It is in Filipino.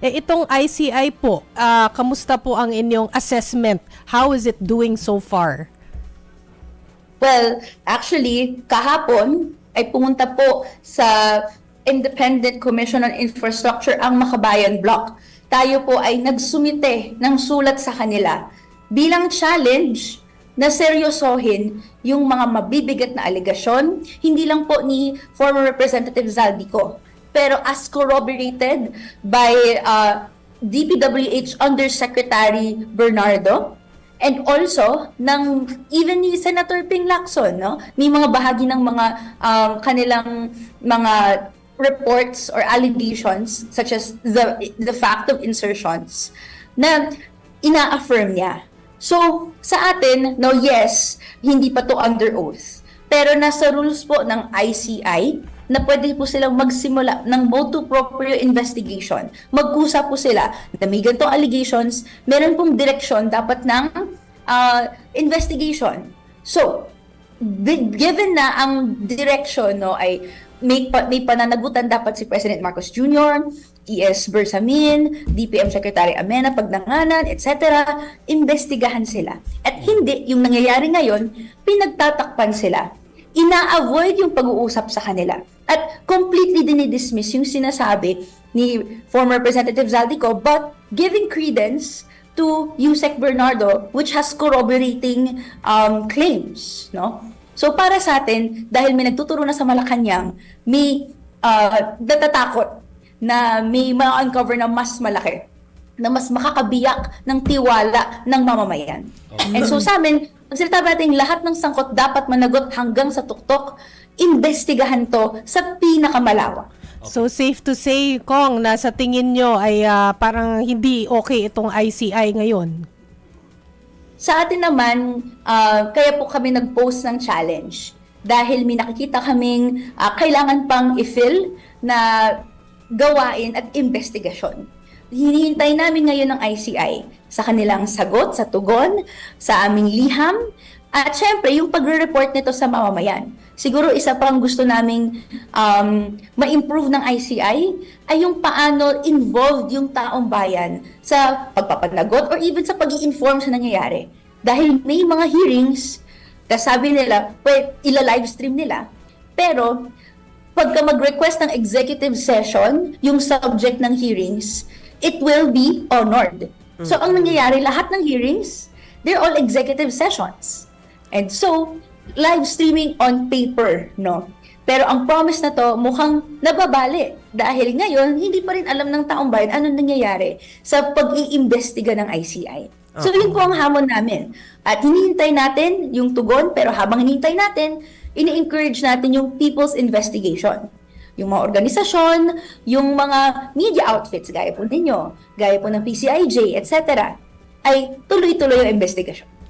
Itong ICI po, kamusta po ang inyong assessment? How is it doing so far? Well, actually, kahapon ay pumunta po sa Independent Commission on Infrastructure ang Makabayan Block. Tayo po ay nagsumite ng sulat sa kanila bilang challenge na seryosohin yung mga mabibigat na alegasyon, hindi lang po ni former Representative Zaldico, pero as corroborated by DPWH Undersecretary Bernardo, and also ng even ni Senator Ping Lacson, no? May mga bahagi ng mga kanilang mga reports or allegations such as the fact of insertions na ina-affirm niya. So, sa atin, no, yes, hindi pa to under oath. Pero nasa rules po ng ICI na pwede po silang magsimula ng motu proprio investigation. Magkusa po sila na may ganitong allegations, meron pong direksyon dapat ng investigation. So, given na ang direction, no, ay may pananagutan dapat si President Marcos Jr., ES Bersamin, DPM Secretary Amena Pagnanganan, etc., imbestigahan sila. At hindi, yung nangyayari ngayon, pinagtatakpan sila. Ina-avoid yung pag-uusap sa kanila. At completely dinidismiss yung sinasabi ni former Representative Zaldico, but giving credence to Yusek Bernardo, which has corroborating claims, no? So para sa atin, dahil may nagtuturo na sa Malacanang, may natatakot na may ma-uncover na mas malaki, na mas makakabiyak ng tiwala ng mamamayan. Okay. And so sa amin, pagsalita natin, lahat ng sangkot dapat managot hanggang sa tuktok, imbestigahan to sa pinakamalawak. Okay. So safe to say, Kong, na sa tingin nyo ay parang hindi okay itong ICI ngayon? Sa atin naman, kaya po kami nag-post ng challenge dahil may nakikita kaming kailangan pang i-fill na gawain at investigasyon. Hinihintay namin ngayon ng ICI sa kanilang sagot, sa tugon, sa aming liham, at syempre yung pagre-report nito sa mamamayan. Siguro isa pang gusto naming ma-improve ng ICI ay yung paano involved yung taong bayan sa pagpapanagot or even sa pag-i-inform sa nangyayari. Dahil may mga hearings, sabi nila, ila-livestream nila, pero pagka mag-request ng executive session, yung subject ng hearings, it will be honored. So ang nangyayari, lahat ng hearings, they're all executive sessions. And so, live streaming on paper, no? Pero ang promise na to mukhang nababali dahil ngayon hindi pa rin alam ng taong bayan anong nangyayari sa pag-iimbestiga ng ICI. So yun po ang hamon namin. At hinihintay natin yung tugon, pero habang hinihintay natin, ini-encourage natin yung people's investigation. Yung mga organisasyon, yung mga media outfits, gaya po ninyo, gaya po ng PCIJ, etc., ay tuloy-tuloy yung investigasyon.